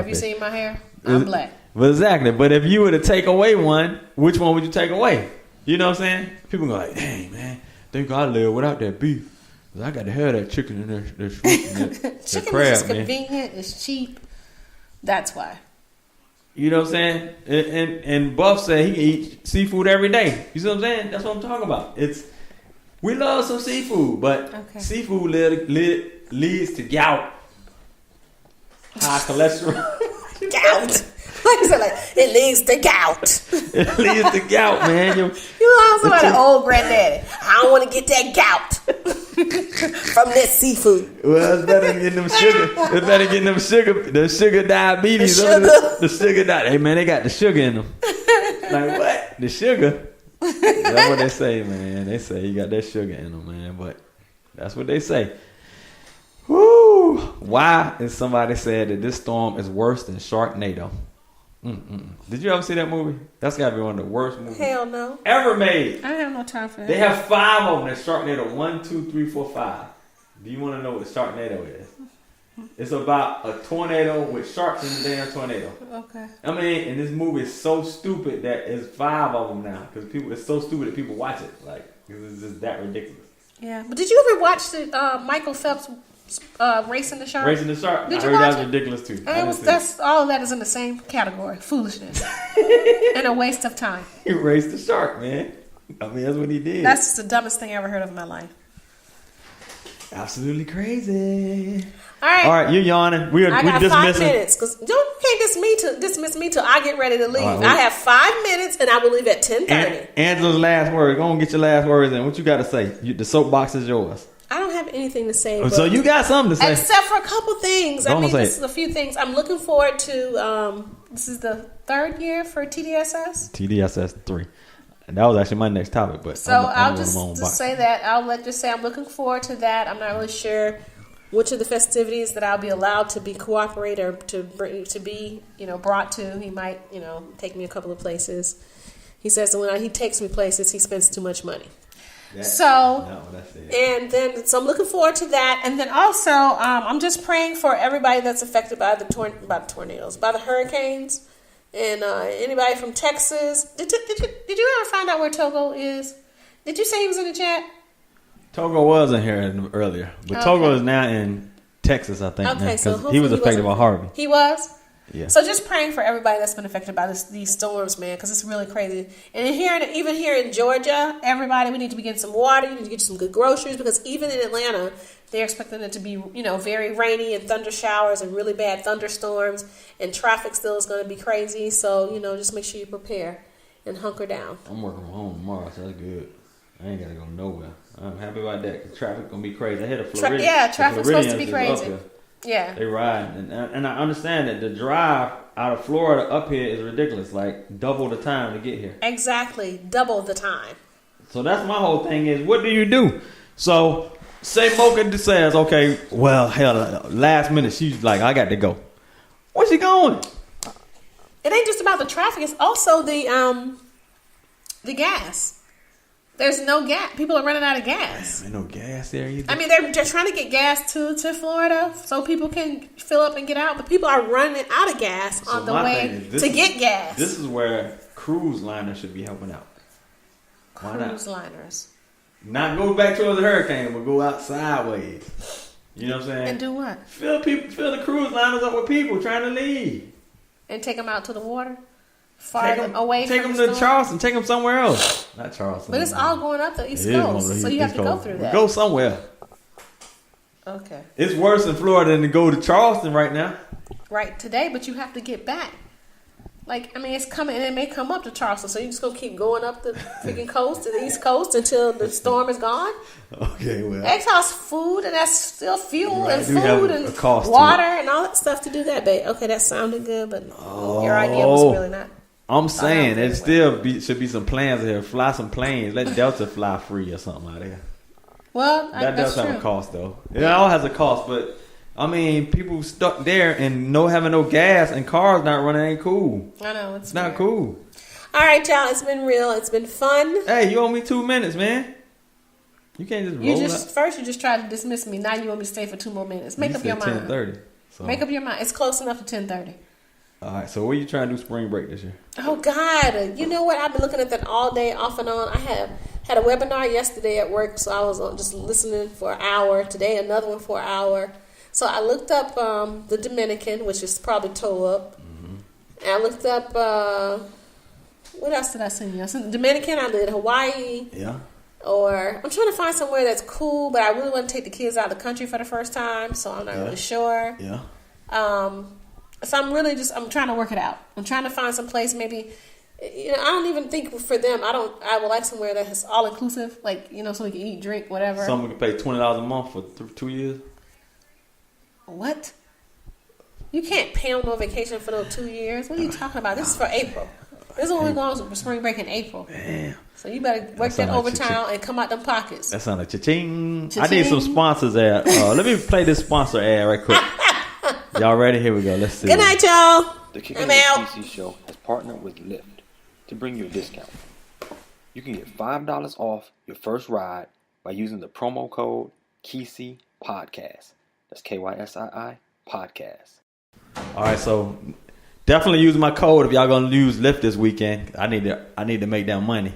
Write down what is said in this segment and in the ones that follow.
Have you seen my hair? I'm black. But exactly. But if you were to take away one, which one would you take away? You know what I'm saying? People go like, dang, man, think I live without that beef. I got to have that chicken and that shrimp and that chicken crab, is just convenient. It's cheap. That's why. You know what I'm saying? And Buff said he can eat seafood every day. You see what I'm saying? That's what I'm talking about. We love some seafood, but seafood leads to gout, high cholesterol. Gout. It leads to gout. It leads to gout, man. You know somebody old granddaddy. I don't want to get that gout from that seafood. Well, it's better than getting them sugar. It's better than getting them the sugar diabetes. The sugar diabetes. Hey, man, they got the sugar in them. Like, what? The sugar? That's what they say, man. They say you got that sugar in them, man. But that's what they say. Woo! Why is somebody said that this storm is worse than Sharknado? Did you ever see that movie? That's got to be one of the worst movies. Hell no. Ever made. I have no time for that. They have 5 of them. That's Sharknado 1, 2, 3, 4, 5. Do you want to know what Sharknado is? It's about a tornado with sharks in the damn tornado. Okay. I mean, and this movie is so stupid that it's 5 of them now because it's so stupid that people watch it. Like, it's just that ridiculous. Yeah, but did you ever watch the Michael Phelps Racing the Shark? Racing the Shark. Did I you heard watch that was it? ridiculous too. That's all of that is in the same category: foolishness and a waste of time. He raced the shark, man. I mean, that's what he did. That's just the dumbest thing I ever heard of in my life. Absolutely crazy. All right, you're yawning. We got 5 minutes because you can't dismiss me till I get ready to leave. I have 5 minutes, and I will leave at 10:30. Angela's last word. Go on, get your last words in. What you got to say? The soapbox is yours. I don't have anything to say. So you got something to say, except for a couple things. This is a few things. I'm looking forward to. This is the 3rd year for TDSS. TDSS 3. And that was actually my next topic, but so I'll just say that I'm looking forward to that. I'm not really sure which of the festivities that I'll be allowed to be cooperate or to be brought to. He might take me a couple of places. He says that when he takes me places, he spends too much money. So I'm looking forward to that, and then also I'm just praying for everybody that's affected by the tornadoes, by the hurricanes. And anybody from Texas, did you ever find out where Togo is? Did you say he was in the chat? Togo was in here earlier, but Togo is now in Texas, I think. Okay, so he was affected by Harvey. He was. Yeah. So just praying for everybody that's been affected by these storms, man, because it's really crazy. And even here in Georgia, everybody, we need to be getting some water. You need to get some good groceries because even in Atlanta, they're expecting it to be, very rainy and thunder showers and really bad thunderstorms, and traffic still is going to be crazy. So, just make sure you prepare and hunker down. I'm working from home tomorrow, so that's good. I ain't got to go nowhere. I'm happy about that because traffic going to be crazy. I hit a Floridian. Traffic's supposed to be crazy. Yeah. They ride. And I understand that the drive out of Florida up here is ridiculous. Like, double the time to get here. Exactly. Double the time. So that's my whole thing is, what do you do? So, say Mocha says, okay, well, hell, last minute, she's like, I got to go. Where's she going? It ain't just about the traffic. It's also the gas. There's no gas. People are running out of gas. There's no gas there either. I mean, they're trying to get gas to Florida so people can fill up and get out. But people are running out of gas on the way to get gas. This is where cruise liners should be helping out. Cruise liners. Not go back towards the hurricane, but go out sideways. You know what I'm saying? And do what? Fill the cruise liners up with people trying to leave. And take them out to the water? Take them to Charleston. Take them somewhere else. Not Charleston. But it's all going up the East Coast, so you have to go through that. Go somewhere. Okay. It's worse in Florida than to go to Charleston right now. Right today, but you have to get back. Like, I mean, it's coming, and it may come up to Charleston, so you just gonna keep going up the freaking coast to the East Coast until the storm is gone. Okay, well. It costs food, and that's still fuel and food and water and all that stuff to do that, babe. Okay, that sounded good, but your idea was really not. I'm saying there still should be some plans here. Fly some planes. Let Delta fly free or something out there. Well, that does have a cost, though. It all has a cost, but I mean, people stuck there and having no gas and cars not running ain't cool. I know it's not cool. All right, y'all. It's been real. It's been fun. Hey, you owe me 2 minutes, man. You can't just roll up. First you just tried to dismiss me. Now you want me to stay for 2 more minutes. Make up your mind. 10:30. So. Make up your mind. It's close enough to 10:30. All right, so what are you trying to do spring break this year? Oh God, you know what? I've been looking at that all day, off and on. I had a webinar yesterday at work, so I was just listening for an hour. Today, another one for an hour. So I looked up the Dominican, which is probably toe up. Mm-hmm. And I looked up what else did I send you? I sent Dominican. I did Hawaii. Yeah. Or I'm trying to find somewhere that's cool, but I really want to take the kids out of the country for the first time, so I'm not really sure. Yeah. So I'm trying to work it out. I'm trying to find some place maybe, I don't even think for them, I would like somewhere that is all inclusive, like, so we can eat, drink, whatever. Someone can pay $20 a month for 2 years? What? You can't pay on no vacation for those 2 years. What are you talking about? This is for April. This is when we're going for spring break in April. Damn. So you better work that overtime and come out them pockets. That sounds like cha-ching. I need some sponsors ad. Let me play this sponsor ad right quick. Y'all ready? Here we go. Let's see. Good night, y'all. The Kickin and Kysii show has partnered with Lyft to bring you a discount. You can get $5 off your first ride by using the promo code Kysii Podcast. That's KYSII Podcast. All right, so definitely use my code if y'all gonna use Lyft this weekend. I need to make that money.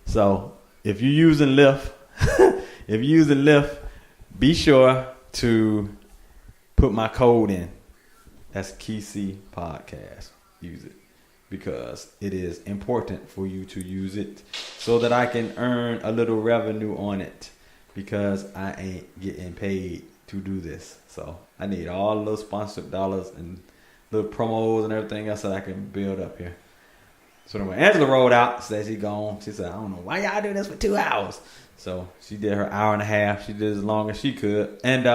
So if you're using Lyft, be sure to put my code in. That's Kysii Podcast. Use it because it is important for you to use it so that I can earn a little revenue on it because I ain't getting paid to do this. So I need all those sponsored dollars and little promos and everything else that I can build up here. So when Angela rolled out, said she gone. She said, I don't know why y'all do this for 2 hours. So she did her hour and a half. She did as long as she could. And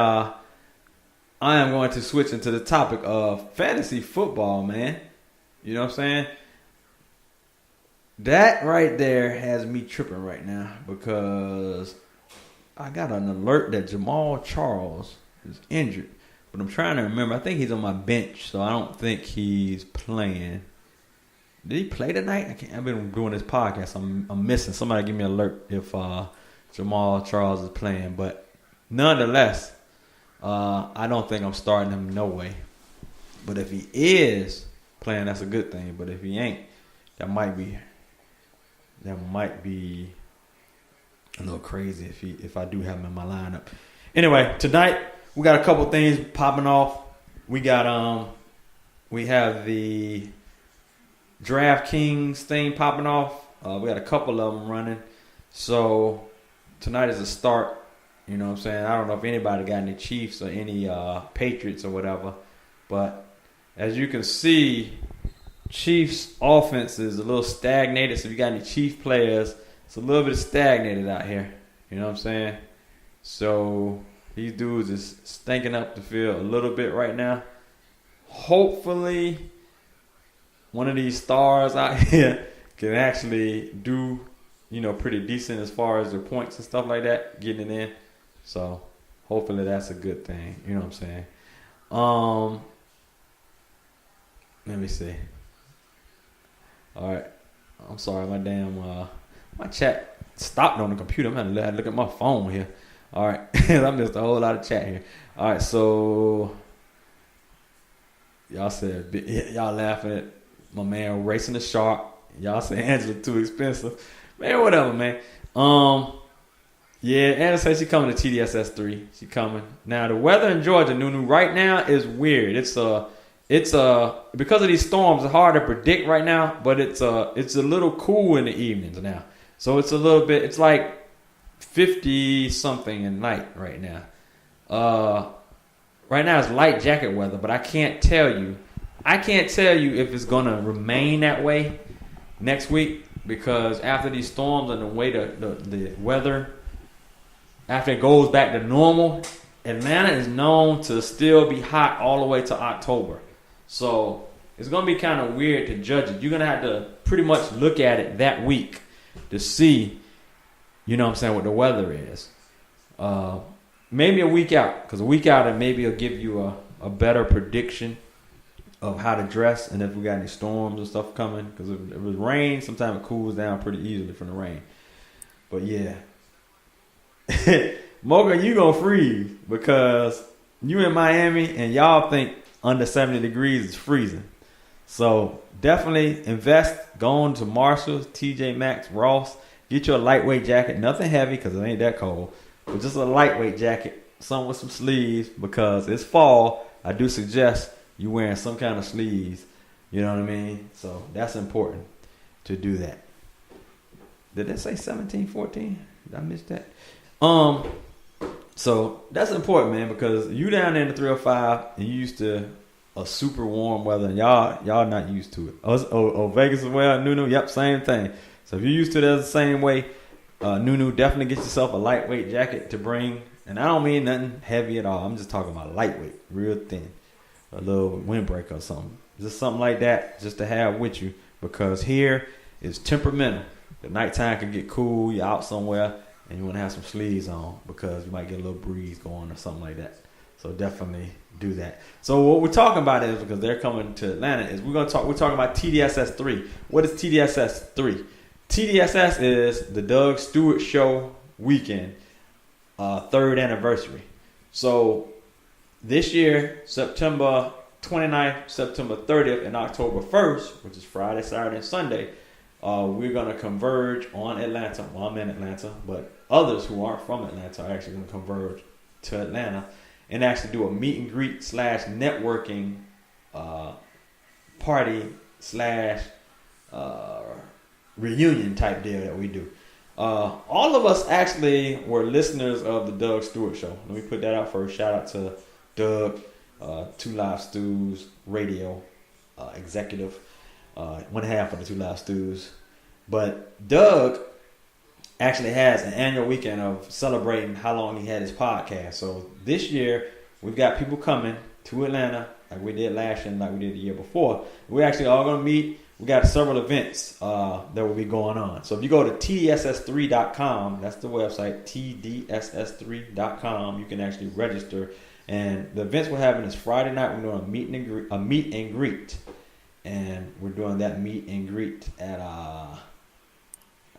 I am going to switch into the topic of fantasy football, man. You know what I'm saying? That right there has me tripping right now because I got an alert that Jamal Charles is injured. But I'm trying to remember. I think he's on my bench, so I don't think he's playing. Did he play tonight? I've been doing this podcast. I'm missing. Somebody give me an alert if Jamal Charles is playing. But nonetheless, I don't think I'm starting him no way. But if he is playing, that's a good thing. But if he ain't, that might be a little crazy if I do have him in my lineup. Anyway, tonight we got a couple things popping off. We got we have the DraftKings thing popping off. We got a couple of them running. So tonight is a start. You know what I'm saying? I don't know if anybody got any Chiefs or any Patriots or whatever. But as you can see, Chiefs offense is a little stagnated. So if you got any Chiefs players, it's a little bit stagnated out here. You know what I'm saying? So these dudes is stinking up the field a little bit right now. Hopefully one of these stars out here can actually do, pretty decent as far as their points and stuff like that, getting it in. So hopefully that's a good thing. You know what I'm saying? Let me see. All right. I'm sorry, my damn my chat stopped on the computer. I'm gonna have to look at my phone here. All right. I missed a whole lot of chat here. All right, so y'all laughing at my man racing the shark. Y'all say Angela too expensive. Man, whatever, man. Yeah, Angela said she coming to TDSS 3. She coming. Now the weather in Georgia, Nunu, right now is weird. It's because of these storms, it's hard to predict right now, but it's a little cool in the evenings now. So it's a little bit, it's like 50 something at night right now. Right now it's light jacket weather, but I can't tell you if it's gonna remain that way next week, because after these storms and the way the weather, after it goes back to normal, Atlanta is known to still be hot all the way to October. So it's going to be kind of weird to judge it. You're going to have to pretty much look at it that week to see, what the weather is. Maybe a week out, because a week out it maybe will give you a better prediction of how to dress and if we got any storms and stuff coming. Because if it was rain, sometimes it cools down pretty easily from the rain. But yeah. Mocha, you going to freeze because you in Miami and y'all think under 70 degrees is freezing. So definitely invest. Go on to Marshalls, TJ Maxx, Ross. Get you a lightweight jacket. Nothing heavy because it ain't that cold. But just a lightweight jacket. Some with some sleeves because it's fall. I do suggest you wearing some kind of sleeves. You know what I mean? So that's important to do that. Did it say 17-14? Did I miss that? So that's important, man, because you down there in the 305 and you used to a super warm weather and y'all not used to it. Oh, Vegas as well, Nunu. Yep, same thing. So if you're used to it the same way, Nunu, definitely get yourself a lightweight jacket to bring. And I don't mean nothing heavy at all. I'm just talking about lightweight, real thin, a little windbreaker or something. Just something like that, just to have with you, because here is temperamental. The nighttime can get cool. You're out somewhere and you want to have some sleeves on because you might get a little breeze going or something like that. So definitely do that. So what we're talking about is, because they're coming to Atlanta, is we're talking about TDSS 3. What is TDSS 3? TDSS is the Doug Stewart Show weekend, 3rd anniversary. So this year, September 29th, September 30th, and October 1st, which is Friday, Saturday, and Sunday, we're going to converge on Atlanta. Well, I'm in Atlanta, but others who aren't from Atlanta are actually going to converge to Atlanta and actually do a meet and greet / networking party / reunion type deal that we do. All of us actually were listeners of the Doug Stewart Show. Let me put that out first. Shout out to Doug, Two Live Stews Radio executive, one half of the Two Live Stews. But Doug actually has an annual weekend of celebrating how long he had his podcast. So this year, we've got people coming to Atlanta like we did last year and like we did the year before. We're actually all going to meet. We got several events that will be going on. So if you go to tdss3.com, that's the website, tdss3.com, you can actually register. And the events we're having is Friday night. We're doing a meet and greet. And we're doing that meet and greet at, I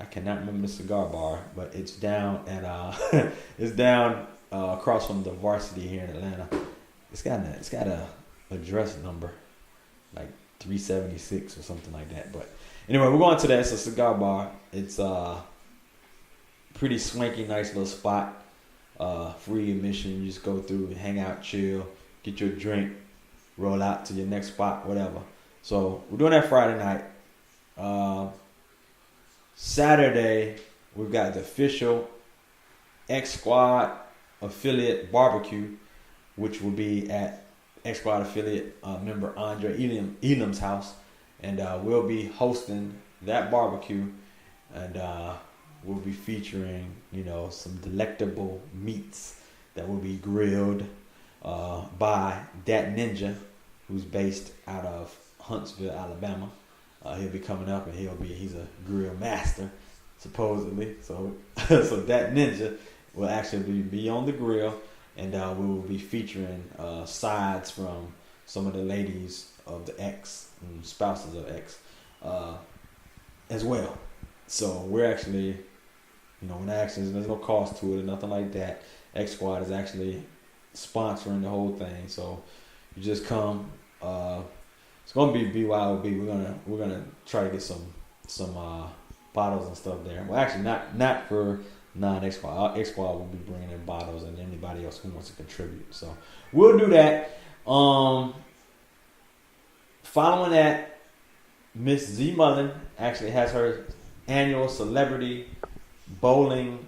cannot remember the cigar bar, but it's down at, across from the Varsity here in Atlanta. It's got a address number, like 376 or something like that. But anyway, we're going to that. It's a cigar bar. It's pretty swanky, nice little spot. Free admission. You just go through, hang out, chill, get your drink, roll out to your next spot, whatever. So we're doing that Friday night. Saturday, we've got the official X Squad affiliate barbecue, which will be at X Squad affiliate member Andre Elam's house, and we'll be hosting that barbecue, and we'll be featuring, some delectable meats that will be grilled by Dat Ninja, who's based out of Huntsville, Alabama. He'll be coming up, and he's a grill master, supposedly. So Dat Ninja will actually be on the grill, and we will be featuring sides from some of the ladies of the X and spouses of X as well. So we're actually, there's no cost to it or nothing like that. X Squad is actually sponsoring the whole thing. So you just come. It's gonna be BYOB. We're gonna try to get some bottles and stuff there. Well, actually, not for non-X Squad. X Squad will be bringing in bottles, and anybody else who wants to contribute. So we'll do that. Following that, Miss Z Mullen actually has her annual celebrity bowling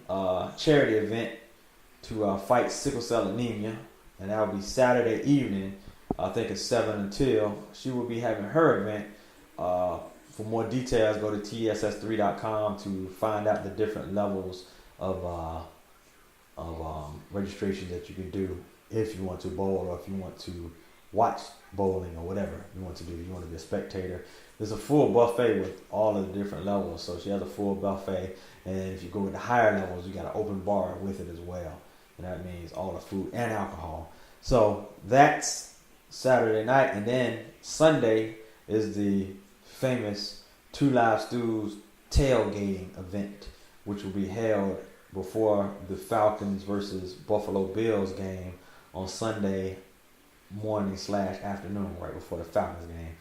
charity event to fight sickle cell anemia, and that will be Saturday evening. I think it's 7 until. She will be having her event. For more details, go to tss3.com to find out the different levels of registration that you can do if you want to bowl or if you want to watch bowling or whatever you want to do. If you want to be a spectator, there's a full buffet with all of the different levels. So she has a full buffet, and if you go with the higher levels, you got an open bar with it as well, and that means all the food and alcohol. So that's Saturday night, and then Sunday is the famous Two Live Stews tailgating event, which will be held before the Falcons versus Buffalo Bills game on Sunday morning / afternoon, right before the Falcons game.